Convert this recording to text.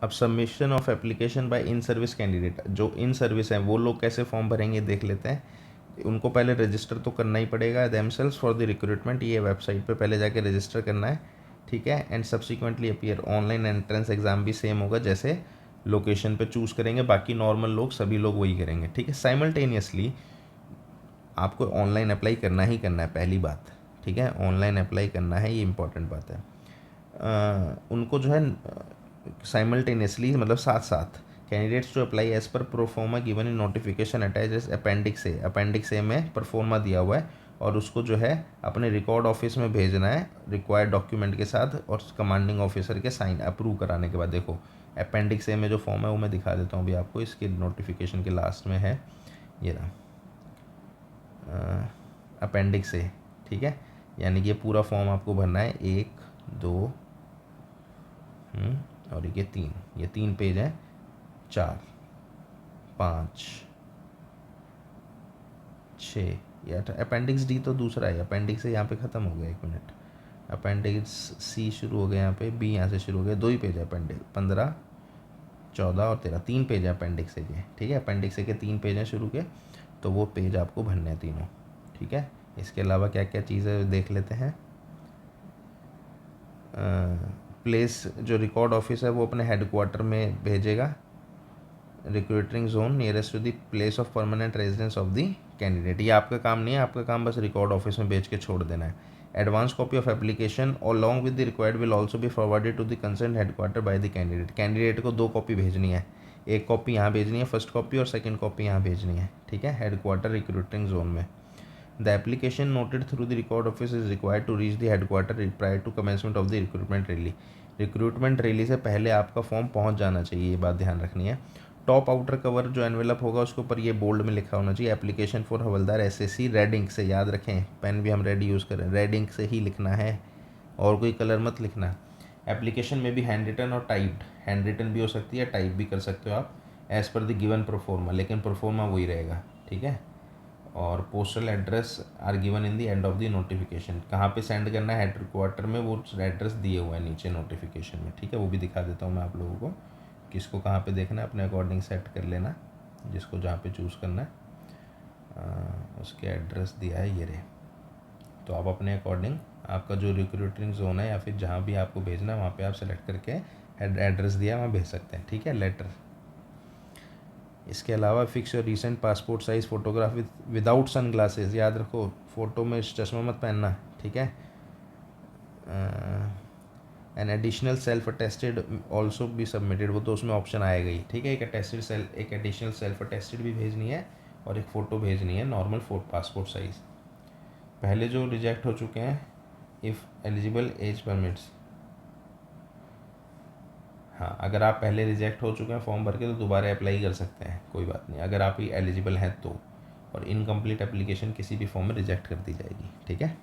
अब submission of application by in service candidate, जो in service हैं वो लोग कैसे फॉर्म भरेंगे देख लेते हैं। उनको पहले रजिस्टर तो करना ही पड़ेगा देमसेल्स फॉर द रिक्रूटमेंट, ये वेबसाइट पे पहले जाके रजिस्टर करना है, ठीक है। And subsequently appear, online entrance exam भी सेम होगा, जैसे लोकेशन पे चूज़ करेंगे, बाकी नॉर्मल लोग सभी लोग वही करेंगे, ठीक है। साइमल्टेनियसली आपको ऑनलाइन अप्लाई करना ही करना है, पहली बात, ठीक है, ऑनलाइन अप्लाई करना है, ये इंपॉर्टेंट बात है। उनको जो है साइमल्टेनियसली मतलब साथ साथ candidates to apply as per proforma given in notification attach appendix A, appendix A में प्रोफोर्मा दिया हुआ है, और उसको जो है अपने रिकॉर्ड ऑफिस में भेजना है रिक्वायर्ड डॉक्यूमेंट के साथ, और कमांडिंग ऑफिसर के साइन अप्रूव कराने के बाद। देखो अपेंडिक्स ए में जो फॉर्म है वो मैं दिखा देता हूँ अभी आपको, इसके नोटिफिकेशन के लास्ट में है, ये रहा अपेंडिक्स ए, ठीक है। यानी कि ये पूरा फॉर्म आपको भरना है, 1 2 और ये 3, ये 3 पेज हैं, 4 5 6 या अपेंडिक्स डी तो दूसरा है, अपेंडिक्स से यहाँ पे ख़त्म हो गया, 1 मिनट, अपेंडिक्स सी शुरू हो गया यहाँ पे, बी यहाँ से शुरू हो गया, 2 ही पेज है अपेंडिक्स, 15 14 और 13, 3 पेज है अपेंडिक्स ए के, ठीक है। अपेंडिक्स ए के 3 पेज हैं शुरू के, तो वो पेज आपको भरने हैं तीनों, ठीक है। इसके अलावा क्या क्या चीज़ें देख लेते हैं। प्लेस, जो रिकॉर्ड ऑफिस है वो अपने हेडक्वार्टर में भेजेगा, recruiting zone nearest to the place of permanent residence of the candidate, ये आपका काम नहीं है, आपका काम बस रिकॉर्ड ऑफिस में भेज के छोड़ देना है। Advance copy of application along with the required will also be forwarded to the concern headquarter by the candidate, candidate को 2 कॉपी भेजनी है, एक कॉपी यहाँ भेजनी है फर्स्ट कॉपी, और सेकंड कॉपी यहाँ भेजनी है, ठीक है, हेडक्वार्टर रिक्रूटिंग जोन में। The application noted through the record office is required to reach the headquarter prior to commencement of the recruitment rally, recruitment rally से पहले आपका फॉर्म पहुंच जाना चाहिए, ये बात ध्यान रखनी है। टॉप आउटर कवर जो एनवेलप होगा उसके ऊपर ये बोल्ड में लिखा होना चाहिए, application for havildar SSC, red ink से, याद रखें पेन भी हम रेड यूज़ करें, रेड इंक से ही लिखना है, और कोई कलर मत लिखना। एप्लीकेशन में भी हैंड रिटन और टाइप्ड, हैंड रिटन भी हो सकती है, टाइप भी कर सकते हो आप, as per the given proforma, लेकिन प्रोफोर्मा वही रहेगा, ठीक है। और postal address are given in the end of the notification, कहाँ पे सेंड करना है हेडक्वार्टर में, वो एड्रेस दिए हुए हैं नीचे नोटिफिकेशन में, ठीक है, वो भी दिखा देता हूँ मैं आप लोगों को, किसको कहाँ पे देखना है अपने अकॉर्डिंग सेट कर लेना, जिसको जहाँ पे चूज़ करना है उसके एड्रेस दिया है ये रहे, तो आप अपने अकॉर्डिंग आपका जो रिक्रूटिंग जोन है या फिर जहाँ भी आपको भेजना है वहाँ पे आप सेलेक्ट करके एड्रेस दिया वहाँ भेज सकते हैं, ठीक है, लेटर। इसके अलावा fix your recent passport size photograph without sunglasses, याद रखो फ़ोटो में चश्मा मत पहनना, ठीक है। An additional self attested also भी सबमिटेड, वो तो उसमें ऑप्शन आएगा ही, ठीक है, एक एडिशनल सेल्फ अटेस्टेड भी भेजनी है, और एक फ़ोटो भेजनी है नॉर्मल पासपोर्ट साइज़। पहले जो रिजेक्ट हो चुके हैं, इफ़ एलिजिबल एज परमिट्स, हाँ अगर आप पहले रिजेक्ट हो चुके हैं फॉर्म भर के तो दोबारा अप्लाई कर सकते हैं, कोई बात नहीं, अगर आप ही एलिजिबल हैं तो, और इनकम्प्लीट एप्लीकेशन किसी भी फॉर्म में रिजेक्ट कर दी जाएगी, ठीक है।